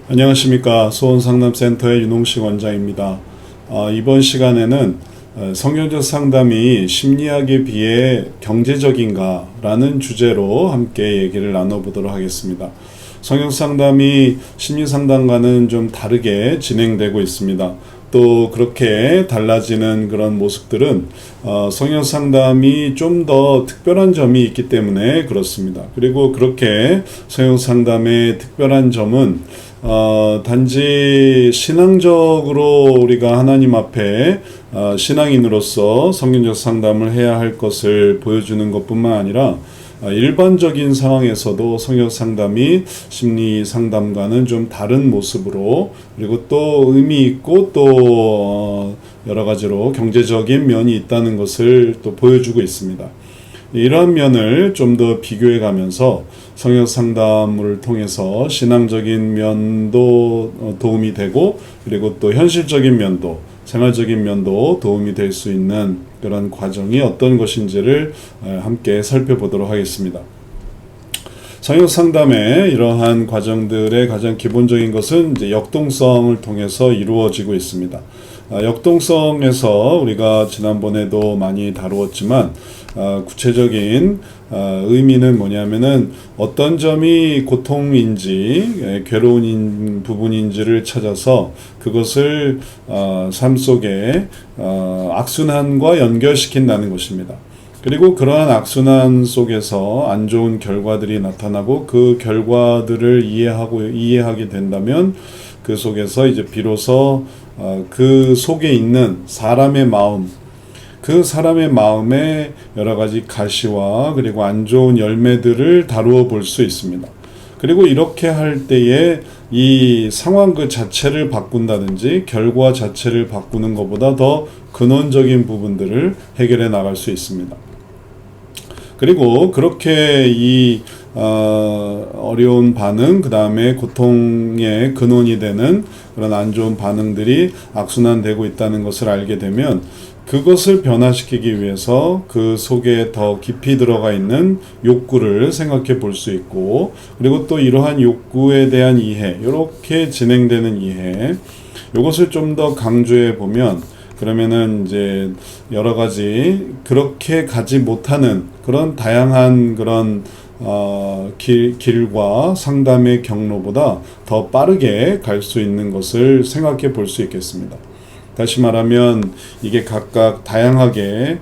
안녕하십니까. 수원상담센터의 윤홍식 원장입니다. 이번 시간에는 성경적 상담이 심리학에 비해 경제적인가 라는 주제로 함께 얘기를 나눠보도록 하겠습니다. 성경 상담이 심리 상담과는 좀 다르게 진행되고 있습니다. 또 그렇게 달라지는 그런 모습들은 성경 상담이 좀 더 특별한 점이 있기 때문에 그렇습니다. 그리고 그렇게 성경 상담의 특별한 점은 단지 신앙적으로 우리가 하나님 앞에 신앙인으로서 성경적 상담을 해야 할 것을 보여주는 것뿐만 아니라 일반적인 상황에서도 성경 상담이 심리 상담과는 좀 다른 모습으로, 그리고 또 의미 있고 또 여러 가지로 경제적인 면이 있다는 것을 또 보여주고 있습니다. 이러한 면을 좀 더 비교해 가면서 성경 상담을 통해서 신앙적인 면도 도움이 되고, 그리고 또 현실적인 면도, 생활적인 면도 도움이 될 수 있는 그런 과정이 어떤 것인지를 함께 살펴보도록 하겠습니다. 성경 상담의 이러한 과정들의 가장 기본적인 것은 이제 역동성을 통해서 이루어지고 있습니다. 역동성에서 우리가 지난번에도 많이 다루었지만 구체적인 의미는 뭐냐면은 어떤 점이 고통인지 괴로운 부분인지를 찾아서 그것을 삶 속에 악순환과 연결시킨다는 것입니다. 그리고 그러한 악순환 속에서 안 좋은 결과들이 나타나고 그 결과들을 이해하게 된다면 그 속에서 이제 비로소 그 속에 있는 사람의 마음, 그 사람의 마음에 여러 가지 가시와 그리고 안 좋은 열매들을 다루어 볼 수 있습니다. 그리고 이렇게 할 때에 이 상황 그 자체를 바꾼다든지 결과 자체를 바꾸는 것보다 더 근원적인 부분들을 해결해 나갈 수 있습니다. 그리고 그렇게 이 어려운 반응, 그 다음에 고통의 근원이 되는 그런 안 좋은 반응들이 악순환되고 있다는 것을 알게 되면 그것을 변화시키기 위해서 그 속에 더 깊이 들어가 있는 욕구를 생각해 볼 수 있고, 그리고 또 이러한 욕구에 대한 이해, 이렇게 진행되는 이해, 이것을 좀 더 강조해 보면 그러면은 이제 여러 가지 그렇게 가지 못하는 그런 다양한 그런 길과 상담의 경로보다 더 빠르게 갈 수 있는 것을 생각해 볼 수 있겠습니다. 다시 말하면 이게 각각 다양하게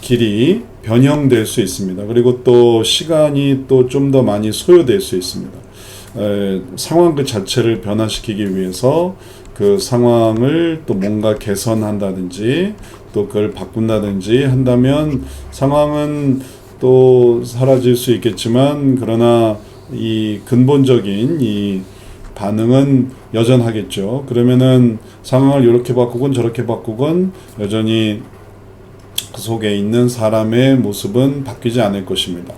길이 변형될 수 있습니다. 그리고 또 시간이 또 좀 더 많이 소요될 수 있습니다. 상황 그 자체를 변화시키기 위해서 그 상황을 또 뭔가 개선한다든지 또 그걸 바꾼다든지 한다면 상황은 또 사라질 수 있겠지만, 그러나 이 근본적인 이 반응은 여전하겠죠. 그러면은 상황을 이렇게 바꾸건 저렇게 바꾸건 여전히 그 속에 있는 사람의 모습은 바뀌지 않을 것입니다.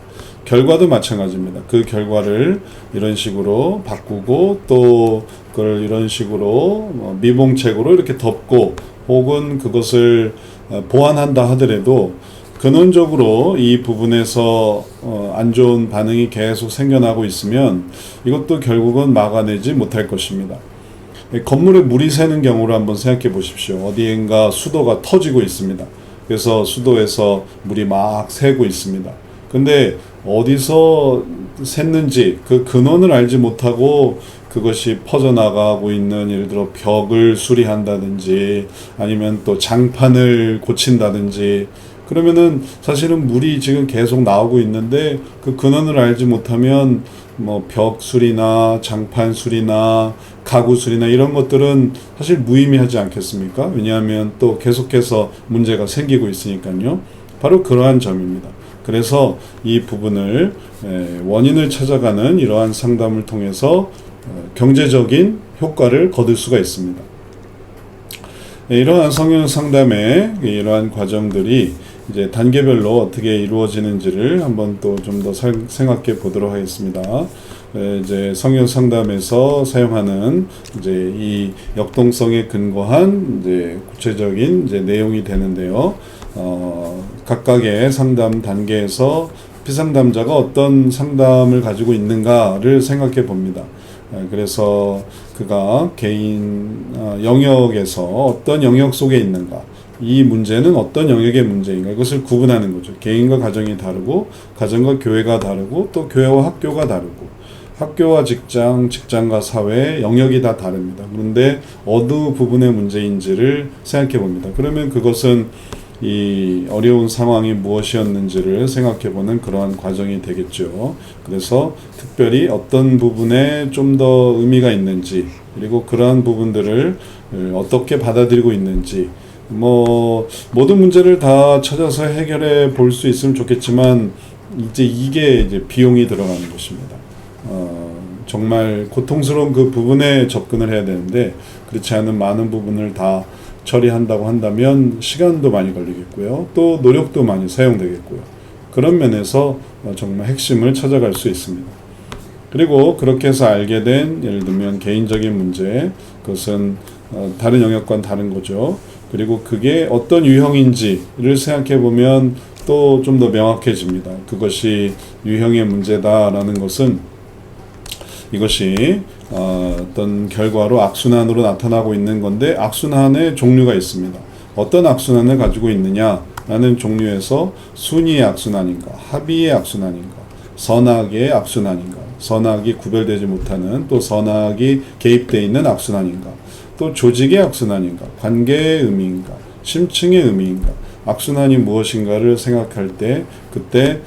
결과도 마찬가지입니다. 그 결과를 이런 식으로 바꾸고 또 그걸 이런 식으로 미봉책으로 이렇게 덮고 혹은 그것을 보완한다 하더라도 근원적으로 이 부분에서 안 좋은 반응이 계속 생겨나고 있으면 이것도 결국은 막아내지 못할 것입니다. 건물에 물이 새는 경우를 한번 생각해 보십시오. 어디엔가 수도가 터지고 있습니다. 그래서 수도에서 물이 막 새고 있습니다. 근데 어디서 샜는지 그 근원을 알지 못하고 그것이 퍼져나가고 있는, 예를 들어 벽을 수리한다든지 아니면 또 장판을 고친다든지, 그러면은 사실은 물이 지금 계속 나오고 있는데 그 근원을 알지 못하면 뭐 벽 수리나 장판 수리나 가구 수리나 이런 것들은 사실 무의미하지 않겠습니까? 왜냐하면 또 계속해서 문제가 생기고 있으니까요. 바로 그러한 점입니다. 그래서 이 부분을 원인을 찾아가는 이러한 상담을 통해서 경제적인 효과를 거둘 수가 있습니다. 이러한 성경 상담의 이러한 과정들이 이제 단계별로 어떻게 이루어지는지를 한번 또 좀 더 생각해 보도록 하겠습니다. 이제 성경 상담에서 사용하는 이제 이 역동성에 근거한 이제 구체적인 이제 내용이 되는데요. 각각의 상담 단계에서 피상담자가 어떤 상담을 가지고 있는가를 생각해 봅니다. 그래서 그가 개인 영역에서 어떤 영역 속에 있는가, 이 문제는 어떤 영역의 문제인가, 이것을 구분하는 거죠. 개인과 가정이 다르고 가정과 교회가 다르고 또 교회와 학교가 다르고 학교와 직장, 직장과 사회 영역이 다 다릅니다. 그런데 어느 부분의 문제인지를 생각해 봅니다. 그러면 그것은 이 어려운 상황이 무엇이었는지를 생각해 보는 그러한 과정이 되겠죠. 그래서 특별히 어떤 부분에 좀 더 의미가 있는지, 그리고 그러한 부분들을 어떻게 받아들이고 있는지, 모든 문제를 다 찾아서 해결해 볼 수 있으면 좋겠지만, 이게 이제 비용이 들어가는 것입니다. 정말 고통스러운 그 부분에 접근을 해야 되는데, 그렇지 않은 많은 부분을 다 처리한다고 한다면 시간도 많이 걸리겠고요. 또 노력도 많이 사용되겠고요. 그런 면에서 정말 핵심을 찾아갈 수 있습니다. 그리고 그렇게 해서 알게 된, 예를 들면 개인적인 문제, 그것은 다른 영역과는 다른 거죠. 그리고 그게 어떤 유형인지를 생각해 보면 또 좀 더 명확해집니다. 그것이 유형의 문제다라는 것은 이것이 어떤 결과로 악순환으로 나타나고 있는 건데, 악순환의 종류가 있습니다. 어떤 악순환을 가지고 있느냐라는 종류에서 순위의 악순환인가, 합의의 악순환인가, 선악의 악순환인가, 선악이 구별되지 못하는, 또 선악이 개입되어 있는 악순환인가, 또 조직의 악순환인가, 관계의 의미인가, 심층의 의미인가, 악순환이 무엇인가를 생각할 때 그때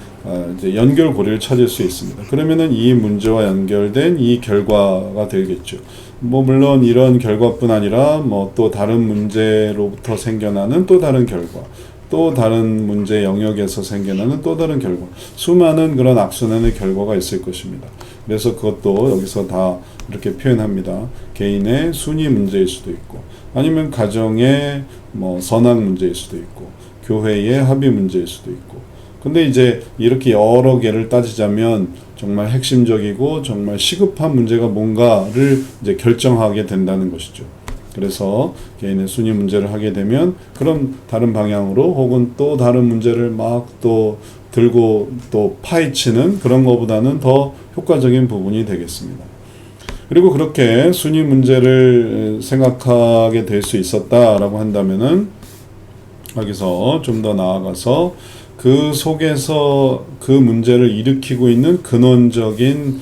이제 연결고리를 찾을 수 있습니다. 그러면은 이 문제와 연결된 이 결과가 되겠죠. 물론 이런 결과뿐 아니라 또 다른 문제로부터 생겨나는 또 다른 결과, 또 다른 문제 영역에서 생겨나는 또 다른 결과, 수많은 그런 악순환의 결과가 있을 것입니다. 그래서 그것도 여기서 다 이렇게 표현합니다. 개인의 순위 문제일 수도 있고, 아니면 가정의 선악 문제일 수도 있고, 교회의 합의 문제일 수도 있고. 근데 이제 이렇게 여러 개를 따지자면 정말 핵심적이고 정말 시급한 문제가 뭔가를 이제 결정하게 된다는 것이죠. 그래서 개인의 순위 문제를 하게 되면 그럼 다른 방향으로, 혹은 또 다른 문제를 막 또 들고 또 파헤치는 그런 것보다는 더 효과적인 부분이 되겠습니다. 그리고 그렇게 순위 문제를 생각하게 될 수 있었다라고 한다면은 여기서 좀 더 나아가서 그 속에서 그 문제를 일으키고 있는 근원적인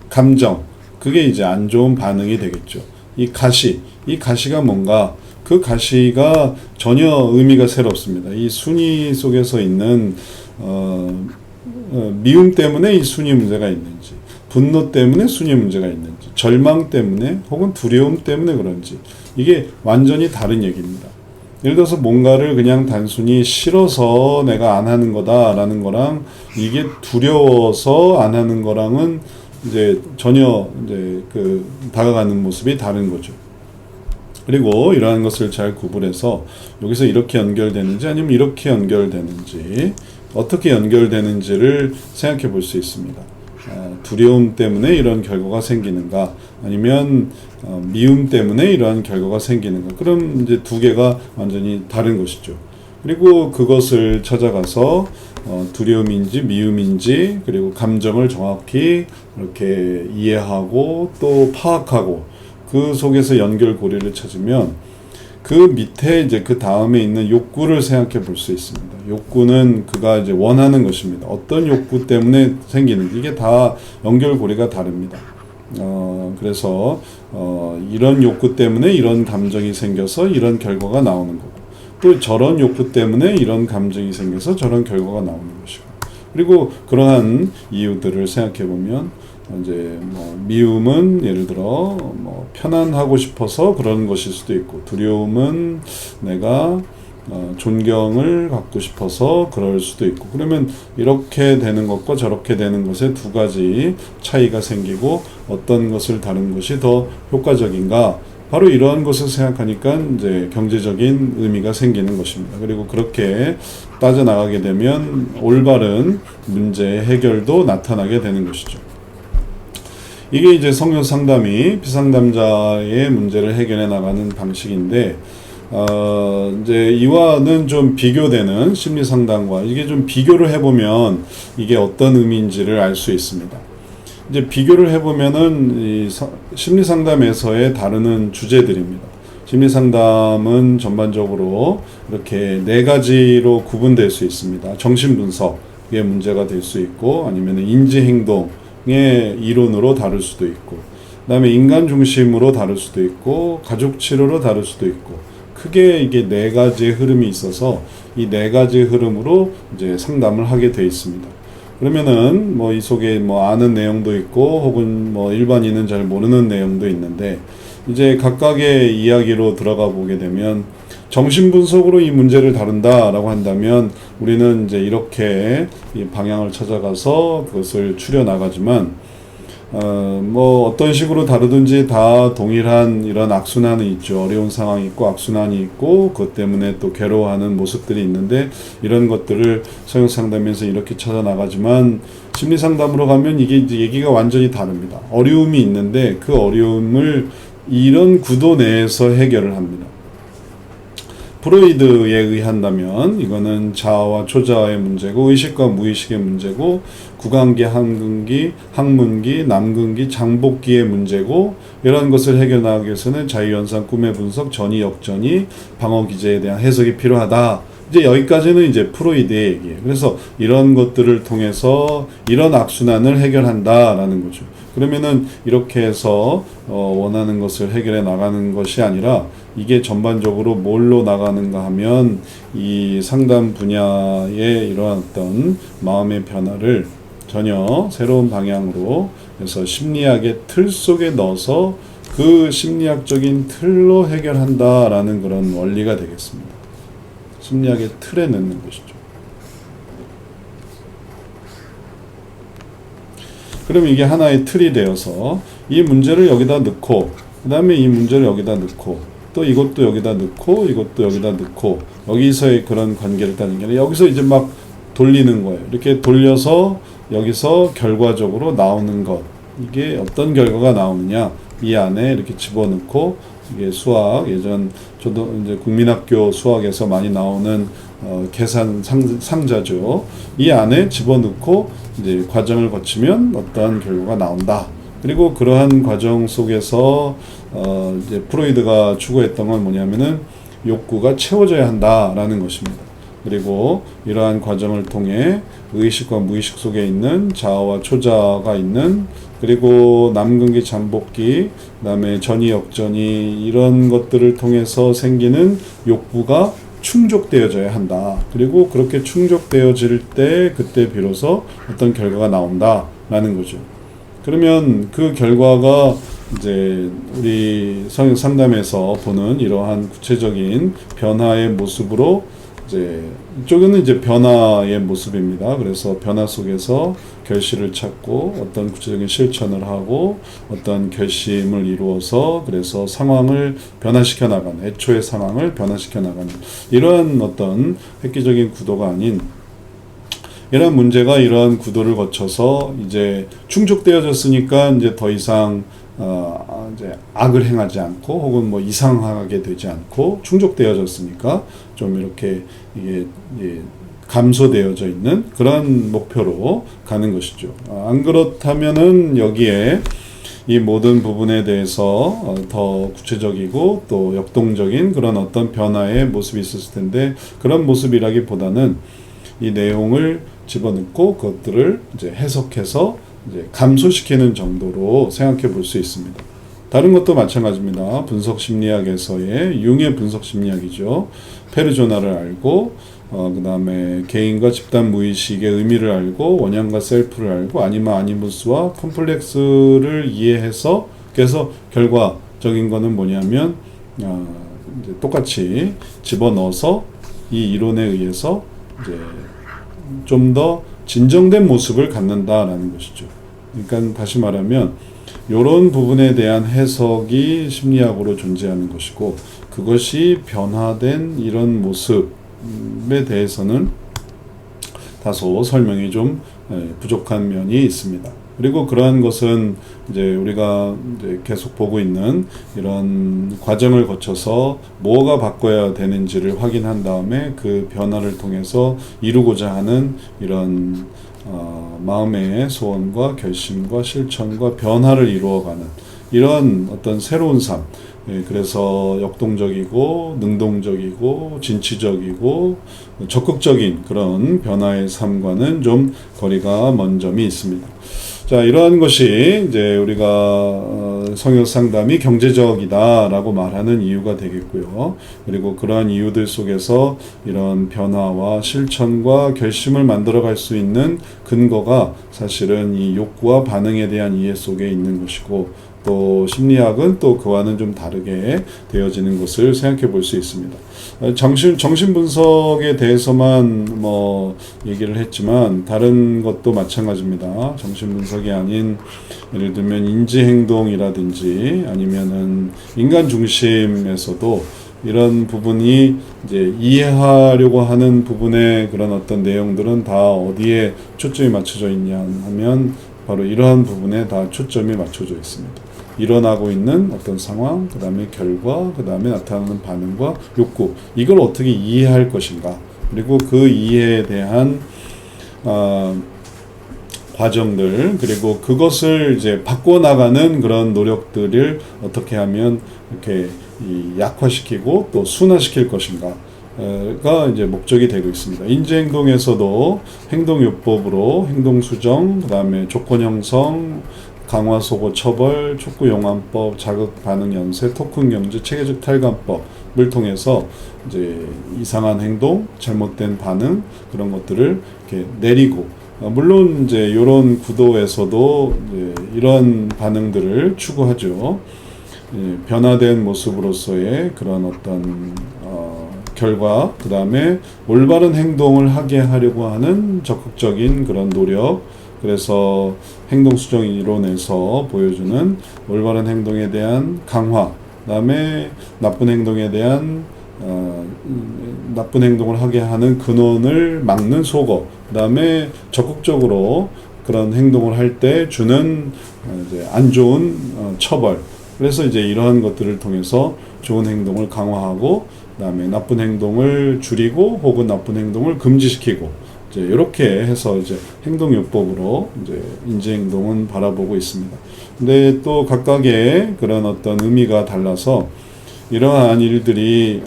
감정, 그게 이제 안 좋은 반응이 되겠죠. 이 가시가 뭔가, 그 가시가 전혀 의미가 새롭습니다. 이 순위 속에서 있는 미움 때문에 이 순위 문제가 있는지, 분노 때문에 순위 문제가 있는지, 절망 때문에 혹은 두려움 때문에 그런지, 이게 완전히 다른 얘기입니다. 예를 들어서 뭔가를 그냥 단순히 싫어서 내가 안 하는 거다라는 거랑, 이게 두려워서 안 하는 거랑은 이제 전혀 이제 다가가는 모습이 다른 거죠. 그리고 이러한 것을 잘 구분해서 여기서 이렇게 연결되는지 아니면 이렇게 연결되는지, 어떻게 연결되는지를 생각해 볼 수 있습니다. 두려움 때문에 이런 결과가 생기는가, 아니면 미움 때문에 이러한 결과가 생기는가. 그럼 이제 두 개가 완전히 다른 것이죠. 그리고 그것을 찾아가서 두려움인지 미움인지, 그리고 감정을 정확히 이렇게 이해하고 또 파악하고 그 속에서 연결고리를 찾으면 그 밑에 이제 그 다음에 있는 욕구를 생각해 볼 수 있습니다. 욕구는 그가 이제 원하는 것입니다. 어떤 욕구 때문에 생기는지, 이게 다 연결고리가 다릅니다. 그래서 이런 욕구 때문에 이런 감정이 생겨서 이런 결과가 나오는 거고, 또 저런 욕구 때문에 이런 감정이 생겨서 저런 결과가 나오는 것이고, 그리고 그러한 이유들을 생각해 보면 이제 미움은 예를 들어 편안하고 싶어서 그런 것일 수도 있고, 두려움은 내가 존경을 갖고 싶어서 그럴 수도 있고, 그러면 이렇게 되는 것과 저렇게 되는 것에 두 가지 차이가 생기고, 어떤 것을 다른 것이 더 효과적인가, 바로 이러한 것을 생각하니까 이제 경제적인 의미가 생기는 것입니다. 그리고 그렇게 따져나가게 되면 올바른 문제 해결도 나타나게 되는 것이죠. 이게 이제 성교 상담이 비상담자의 문제를 해결해 나가는 방식인데, 이제 이와는 좀 비교되는 심리 상담과 이게 좀 비교를 해보면 이게 어떤 의미인지를 알 수 있습니다. 이제 비교를 해보면은 이 심리 상담에서의 다루는 주제들입니다. 심리 상담은 전반적으로 이렇게 네 가지로 구분될 수 있습니다. 정신 분석의 문제가 될 수 있고, 아니면 인지 행동의 이론으로 다룰 수도 있고, 그다음에 인간 중심으로 다룰 수도 있고, 가족 치료로 다룰 수도 있고, 크게 이게 네 가지의 흐름이 있어서 이 네 가지 흐름으로 이제 상담을 하게 돼 있습니다. 그러면은 뭐 이 속에 뭐 아는 내용도 있고, 혹은 뭐 일반인은 잘 모르는 내용도 있는데, 이제 각각의 이야기로 들어가 보게 되면, 정신분석으로 이 문제를 다룬다라고 한다면 우리는 이제 이렇게 이 방향을 찾아가서 그것을 추려 나가지만, 뭐 어떤 식으로 다루든지 다 동일한 이런 악순환이 있죠. 어려운 상황이 있고 악순환이 있고, 그것 때문에 또 괴로워하는 모습들이 있는데, 이런 것들을 성역 상담에서 이렇게 찾아 나가지만 심리 상담으로 가면 이게 이제 얘기가 완전히 다릅니다. 어려움이 있는데 그 어려움을 이런 구도 내에서 해결을 합니다. 프로이드에 의한다면 이거는 자아와 초자아의 문제고, 의식과 무의식의 문제고, 구강기, 항근기, 항문기, 남근기, 장복기의 문제고, 이런 것을 해결하기 위해서는 자유현상, 꿈의 분석, 전이, 역전이, 방어 기제에 대한 해석이 필요하다. 이제 여기까지는 이제 프로이드의 얘기예요. 그래서 이런 것들을 통해서 이런 악순환을 해결한다라는 거죠. 그러면은 이렇게 해서 원하는 것을 해결해 나가는 것이 아니라, 이게 전반적으로 뭘로 나가는가 하면 이 상담 분야의 이러한 어떤 마음의 변화를 전혀 새로운 방향으로 해서 심리학의 틀 속에 넣어서 그 심리학적인 틀로 해결한다라는 그런 원리가 되겠습니다. 심리학의 틀에 넣는 것이죠. 그럼 이게 하나의 틀이 되어서 이 문제를 여기다 넣고, 그 다음에 이 문제를 여기다 넣고, 또 이것도 여기다 넣고, 이것도 여기다 넣고, 여기서의 그런 관계를 따는 게 아니라 여기서 이제 막 돌리는 거예요. 이렇게 돌려서 여기서 결과적으로 나오는 것, 이게 어떤 결과가 나오느냐, 이 안에 이렇게 집어넣고, 이게 수학, 예전 저도 이제 국민학교 수학에서 많이 나오는 계산 상자죠. 이 안에 집어넣고 이제 과정을 거치면 어떠한 결과가 나온다. 그리고 그러한 과정 속에서 이제 프로이드가 추구했던 건 뭐냐면은 욕구가 채워져야 한다라는 것입니다. 그리고 이러한 과정을 통해 의식과 무의식 속에 있는 자아와 초자아가 있는, 그리고 남근기, 잠복기, 그다음에 전이, 역전이, 이런 것들을 통해서 생기는 욕구가 충족되어져야 한다. 그리고 그렇게 충족되어질 때 그때 비로소 어떤 결과가 나온다라는 거죠. 그러면 그 결과가 이제 우리 성역 상담에서 보는 이러한 구체적인 변화의 모습으로, 이제 이쪽에는 이제 변화의 모습입니다. 그래서 변화 속에서 결실을 찾고 어떤 구체적인 실천을 하고 어떤 결심을 이루어서, 그래서 상황을 변화시켜 나가는, 애초의 상황을 변화시켜 나가는, 이러한 어떤 획기적인 구도가 아닌, 이런 문제가 이러한 구도를 거쳐서 이제 충족되어졌으니까 이제 더 이상 이제 악을 행하지 않고, 혹은 뭐 이상하게 되지 않고, 충족되어졌으니까 좀 이렇게 이게 감소되어져 있는 그런 목표로 가는 것이죠. 안 그렇다면은 여기에 이 모든 부분에 대해서 더 구체적이고 또 역동적인 그런 어떤 변화의 모습이 있었을 텐데, 그런 모습이라기보다는 이 내용을 집어넣고 그것들을 이제 해석해서 이제 감소시키는 정도로 생각해 볼 수 있습니다. 다른 것도 마찬가지입니다. 분석 심리학에서의 융의 분석 심리학이죠. 페르조나를 알고, 그 다음에 개인과 집단 무의식의 의미를 알고, 원형과 셀프를 알고, 아니마 아니무스와 컴플렉스를 이해해서, 그래서 결과적인 거는 뭐냐면 이제 똑같이 집어넣어서 이 이론에 의해서 이제 좀 더 진정된 모습을 갖는다라는 것이죠. 그러니까 다시 말하면 이런 부분에 대한 해석이 심리학으로 존재하는 것이고, 그것이 변화된 이런 모습에 대해서는 다소 설명이 좀 부족한 면이 있습니다. 그리고 그러한 것은 이제 우리가 이제 계속 보고 있는 이런 과정을 거쳐서 뭐가 바꿔야 되는지를 확인한 다음에 그 변화를 통해서 이루고자 하는 이런 마음의 소원과 결심과 실천과 변화를 이루어가는 이런 어떤 새로운 삶. 그래서 역동적이고 능동적이고 진취적이고 적극적인 그런 변화의 삶과는 좀 거리가 먼 점이 있습니다. 자, 이러한 것이 이제 우리가 성역 상담이 경제적이다라고 말하는 이유가 되겠고요. 그리고 그러한 이유들 속에서 이런 변화와 실천과 결심을 만들어갈 수 있는 근거가 사실은 이 욕구와 반응에 대한 이해 속에 있는 것이고, 또 심리학은 또 그와는 좀 다르게 되어지는 것을 생각해 볼 수 있습니다. 정신 분석에 대해서만 얘기를 했지만 다른 것도 마찬가지입니다. 정신 분석이 아닌 예를 들면 인지행동이라든지 아니면은 인간 중심에서도 이런 부분이 이제 이해하려고 하는 부분의 그런 어떤 내용들은 다 어디에 초점이 맞춰져 있냐 하면 바로 이러한 부분에 다 초점이 맞춰져 있습니다. 일어나고 있는 어떤 상황, 그 다음에 결과, 그 다음에 나타나는 반응과 욕구, 이걸 어떻게 이해할 것인가, 그리고 그 이해에 대한 과정들, 그리고 그것을 이제 바꿔나가는 그런 노력들을 어떻게 하면 이렇게 약화시키고 또 순화시킬 것인가 가 이제 목적이 되고 있습니다. 인지행동에서도 행동요법으로 행동수정, 그 다음에 조건형성, 강화 소고 처벌, 촉구 용환법, 자극 반응 연쇄, 토큰 경제, 체계적 탈감법을 통해서 이제 이상한 행동, 잘못된 반응 그런 것들을 이렇게 내리고, 물론 이제 이런 구도에서도 이제 이런 반응들을 추구하죠. 변화된 모습으로서의 그런 어떤 결과, 그 다음에 올바른 행동을 하게 하려고 하는 적극적인 그런 노력. 그래서 행동수정 이론에서 보여주는 올바른 행동에 대한 강화, 그 다음에 나쁜 행동에 대한 나쁜 행동을 하게 하는 근원을 막는 소거, 그 다음에 적극적으로 그런 행동을 할 때 주는 이제 안 좋은 처벌. 그래서 이제 이러한 것들을 통해서 좋은 행동을 강화하고, 그 다음에 나쁜 행동을 줄이고 혹은 나쁜 행동을 금지시키고, 이제 이렇게 해서 이제 행동요법으로 이제 인지행동은 바라보고 있습니다. 근데 또 각각의 그런 어떤 의미가 달라서 이러한 일들이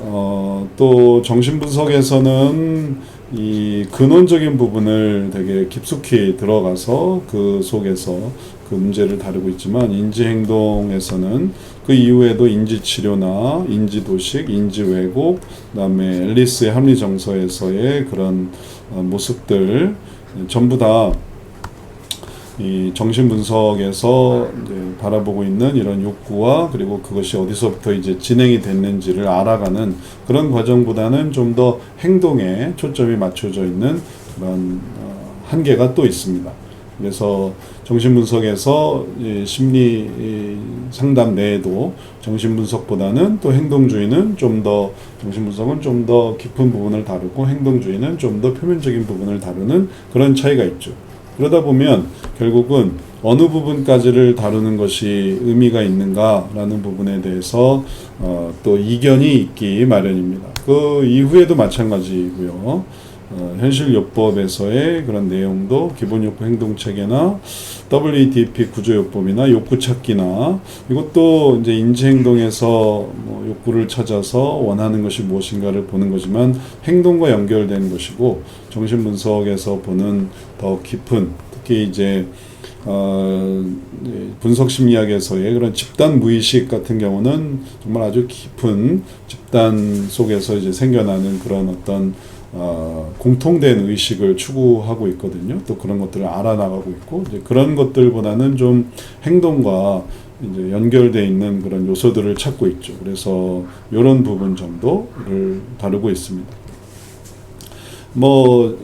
또 정신분석에서는 이 근원적인 부분을 되게 깊숙이 들어가서 그 속에서 그 문제를 다루고 있지만, 인지행동에서는 그 이후에도 인지치료나 인지도식, 인지왜곡, 그 다음에 앨리스의 합리정서에서의 그런 모습들 전부 다 이 정신분석에서 이제 바라보고 있는 이런 욕구와 그리고 그것이 어디서부터 이제 진행이 됐는지를 알아가는 그런 과정보다는 좀 더 행동에 초점이 맞춰져 있는 그런 한계가 또 있습니다. 그래서 정신분석에서 심리 상담 내에도 정신분석보다는 또 행동주의는 좀 더, 정신분석은 좀 더 깊은 부분을 다루고 행동주의는 좀 더 표면적인 부분을 다루는 그런 차이가 있죠. 그러다 보면 결국은 어느 부분까지를 다루는 것이 의미가 있는가라는 부분에 대해서 또 이견이 있기 마련입니다. 그 이후에도 마찬가지고요. 현실요법에서의 그런 내용도 기본욕구 행동체계나 WDP 구조요법이나 욕구찾기나, 이것도 이제 인지행동에서 욕구를 찾아서 원하는 것이 무엇인가를 보는 거지만 행동과 연결된 것이고, 정신분석에서 보는 더 깊은, 특히 이제 분석심리학에서의 그런 집단 무의식 같은 경우는 정말 아주 깊은 집단 속에서 이제 생겨나는 그런 어떤 공통된 의식을 추구하고 있거든요. 또 그런 것들을 알아나가고 있고, 이제 그런 것들보다는 좀 행동과 이제 연결되어 있는 그런 요소들을 찾고 있죠. 그래서 이런 부분 정도를 다루고 있습니다.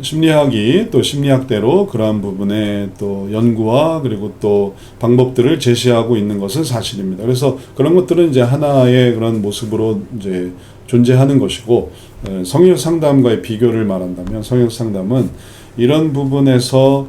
심리학이 또 심리학대로 그러한 부분에 또 연구와 그리고 또 방법들을 제시하고 있는 것은 사실입니다. 그래서 그런 것들은 이제 하나의 그런 모습으로 이제 존재하는 것이고, 성역 상담과의 비교를 말한다면 성역 상담은 이런 부분에서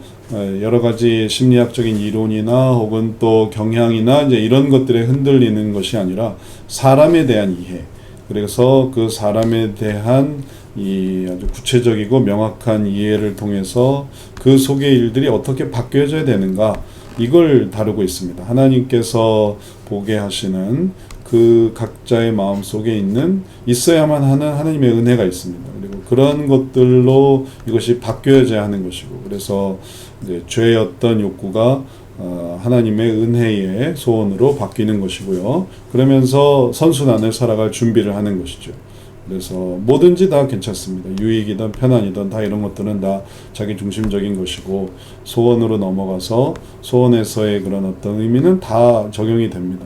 여러 가지 심리학적인 이론이나 혹은 또 경향이나 이제 이런 것들에 흔들리는 것이 아니라 사람에 대한 이해, 그래서 그 사람에 대한 이 아주 구체적이고 명확한 이해를 통해서 그 속의 일들이 어떻게 바뀌어져야 되는가, 이걸 다루고 있습니다. 하나님께서 보게 하시는 그 각자의 마음 속에 있어야만 하는 하나님의 은혜가 있습니다. 그리고 그런 것들로 이것이 바뀌어져야 하는 것이고, 그래서 이제 죄의 어떤 욕구가 하나님의 은혜의 소원으로 바뀌는 것이고요. 그러면서 선순환을 살아갈 준비를 하는 것이죠. 그래서 뭐든지 다 괜찮습니다. 유익이든 편안이든 다 이런 것들은 다 자기 중심적인 것이고, 소원으로 넘어가서 소원에서의 그런 어떤 의미는 다 적용이 됩니다.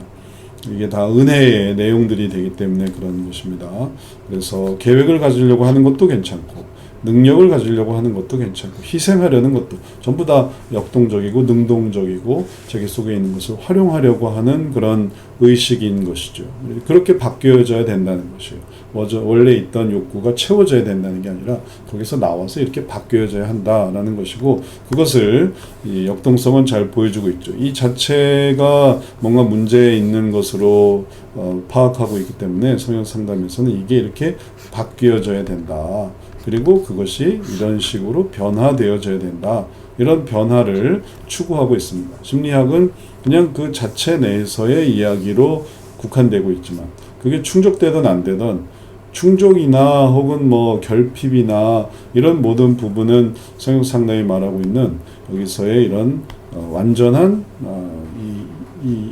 이게 다 은혜의 내용들이 되기 때문에 그런 것입니다. 그래서 계획을 가지려고 하는 것도 괜찮고, 능력을 가지려고 하는 것도 괜찮고, 희생하려는 것도 전부 다 역동적이고 능동적이고 자기 속에 있는 것을 활용하려고 하는 그런 의식인 것이죠. 그렇게 바뀌어져야 된다는 것이에요. 원래 있던 욕구가 채워져야 된다는 게 아니라 거기서 나와서 이렇게 바뀌어져야 한다라는 것이고, 그것을 이 역동성은 잘 보여주고 있죠. 이 자체가 뭔가 문제 있는 것으로 파악하고 있기 때문에 성경 상담에서는 이게 이렇게 바뀌어져야 된다. 그리고 그것이 이런 식으로 변화되어져야 된다. 이런 변화를 추구하고 있습니다. 심리학은 그냥 그 자체 내에서의 이야기로 국한되고 있지만, 그게 충족되든 안 되든 충족이나 혹은 뭐 결핍이나 이런 모든 부분은 성경 상담이 말하고 있는 여기서의 이런 완전한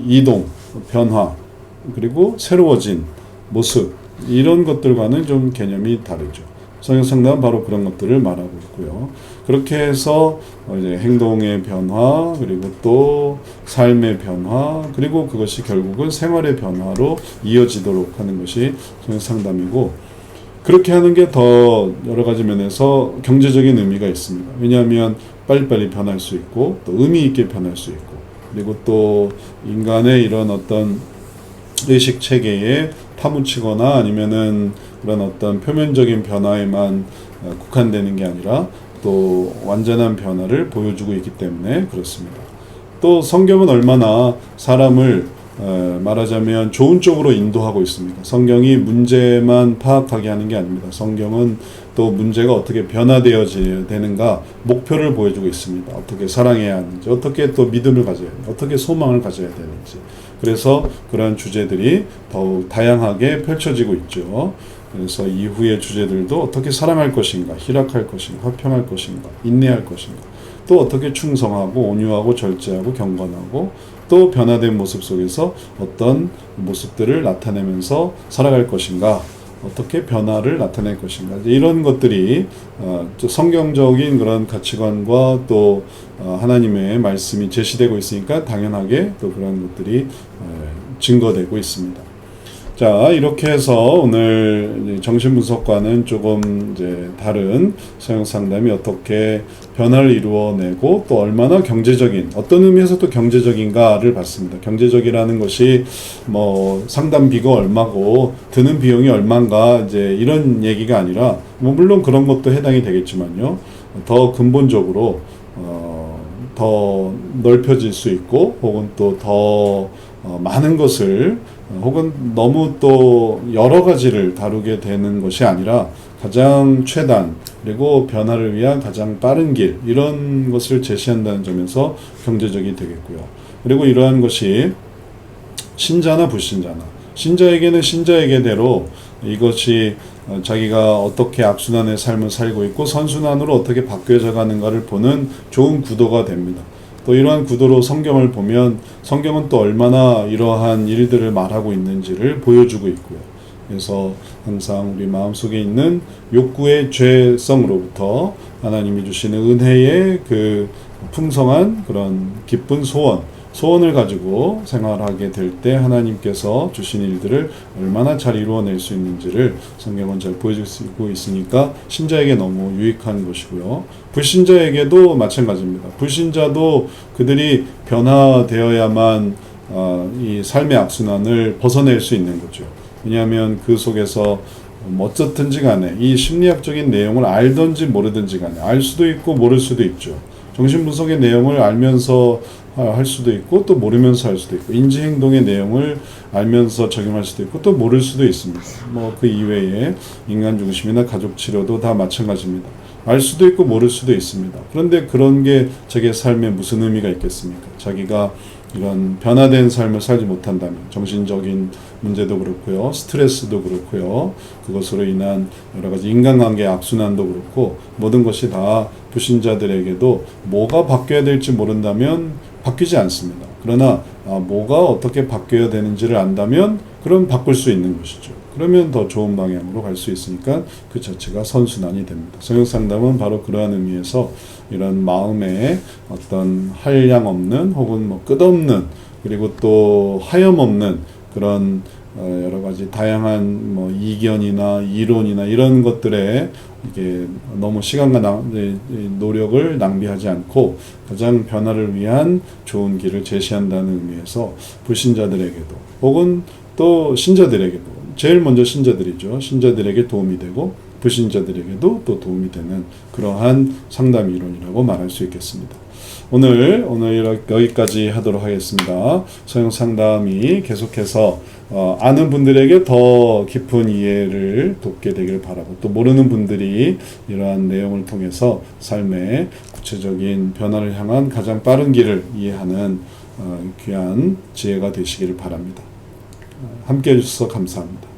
이동, 변화, 그리고 새로워진 모습, 이런 것들과는 좀 개념이 다르죠. 성경 상담은 바로 그런 것들을 말하고 있고요. 그렇게 해서 이제 행동의 변화, 그리고 또 삶의 변화, 그리고 그것이 결국은 생활의 변화로 이어지도록 하는 것이 성경 상담이고, 그렇게 하는 게 더 여러 가지 면에서 경제적인 의미가 있습니다. 왜냐하면 빨리빨리 변할 수 있고, 또 의미 있게 변할 수 있고, 그리고 또 인간의 이런 어떤 의식 체계에 파묻히거나 아니면은 그런 어떤 표면적인 변화에만 국한되는 게 아니라 또 완전한 변화를 보여주고 있기 때문에 그렇습니다. 또 성경은 얼마나 사람을 말하자면 좋은 쪽으로 인도하고 있습니다. 성경이 문제만 파악하게 하는 게 아닙니다. 성경은 또 문제가 어떻게 변화되어져야 되는가, 목표를 보여주고 있습니다. 어떻게 사랑해야 하는지, 어떻게 또 믿음을 가져야 하는지, 어떻게 소망을 가져야 되는지. 그래서 그러한 주제들이 더욱 다양하게 펼쳐지고 있죠. 그래서 이후의 주제들도 어떻게 사랑할 것인가, 희락할 것인가, 화평할 것인가, 인내할 것인가, 또 어떻게 충성하고 온유하고 절제하고 경건하고, 또 변화된 모습 속에서 어떤 모습들을 나타내면서 살아갈 것인가, 어떻게 변화를 나타낼 것인가, 이런 것들이 성경적인 그런 가치관과 또 하나님의 말씀이 제시되고 있으니까 당연하게 또 그런 것들이 증거되고 있습니다. 자, 이렇게 해서 오늘 정신분석과는 조금 이제 다른 성경 상담이 어떻게 변화를 이루어내고 또 얼마나 경제적인, 어떤 의미에서 또 경제적인가를 봤습니다. 경제적이라는 것이 뭐 상담비가 얼마고 드는 비용이 얼마인가 이제 이런 얘기가 아니라, 뭐 물론 그런 것도 해당이 되겠지만요. 더 근본적으로 더 넓혀질 수 있고, 혹은 또 더 많은 것을, 혹은 너무 또 여러 가지를 다루게 되는 것이 아니라 가장 최단, 그리고 변화를 위한 가장 빠른 길, 이런 것을 제시한다는 점에서 경제적이 되겠고요. 그리고 이러한 것이 신자나 불신자나, 신자에게는 신자에게대로 이것이 자기가 어떻게 악순환의 삶을 살고 있고 선순환으로 어떻게 바뀌어져 가는가를 보는 좋은 구도가 됩니다. 또 이러한 구도로 성경을 보면 성경은 또 얼마나 이러한 일들을 말하고 있는지를 보여주고 있고요. 그래서 항상 우리 마음속에 있는 욕구의 죄성으로부터 하나님이 주시는 은혜의 그 풍성한 그런 기쁜 소원을 가지고 생활하게 될 때 하나님께서 주신 일들을 얼마나 잘 이루어낼 수 있는지를 성경은 잘 보여주고 있으니까 신자에게 너무 유익한 것이고요. 불신자에게도 마찬가지입니다. 불신자도 그들이 변화되어야만 이 삶의 악순환을 벗어낼 수 있는 거죠. 왜냐하면 그 속에서 어떻든지 간에 이 심리학적인 내용을 알든지 모르든지 간에, 알 수도 있고 모를 수도 있죠. 정신분석의 내용을 알면서 할 수도 있고 또 모르면서 할 수도 있고 인지행동의 내용을 알면서 적용할 수도 있고 또 모를 수도 있습니다. 뭐 그 이외에 인간 중심이나 가족 치료도 다 마찬가지입니다. 알 수도 있고 모를 수도 있습니다. 그런데 그런 게 자기의 삶에 무슨 의미가 있겠습니까? 자기가 이런 변화된 삶을 살지 못한다면 정신적인 문제도 그렇고요. 스트레스도 그렇고요. 그것으로 인한 여러 가지 인간관계 악순환도 그렇고 모든 것이 다 불신자들에게도 뭐가 바뀌어야 될지 모른다면 바뀌지 않습니다. 그러나 뭐가 어떻게 바뀌어야 되는지를 안다면 그럼 바꿀 수 있는 것이죠. 그러면 더 좋은 방향으로 갈 수 있으니까 그 자체가 선순환이 됩니다. 성역상담은 바로 그러한 의미에서 이런 마음에 어떤 한량 없는 혹은 뭐 끝없는 그리고 또 하염없는 그런 여러 가지 다양한 뭐 이견이나 이론이나 이런 것들에 이게 너무 시간과 노력을 낭비하지 않고 가장 변화를 위한 좋은 길을 제시한다는 의미에서 불신자들에게도 혹은 또 신자들에게도 제일 먼저 신자들이죠. 신자들에게 도움이 되고 불신자들에게도 또 도움이 되는 그러한 상담 이론이라고 말할 수 있겠습니다. 오늘 여기까지 하도록 하겠습니다. 성역 상담이 계속해서 아는 분들에게 더 깊은 이해를 돕게 되길 바라고 또 모르는 분들이 이러한 내용을 통해서 삶의 구체적인 변화를 향한 가장 빠른 길을 이해하는 귀한 지혜가 되시기를 바랍니다. 함께 해주셔서 감사합니다.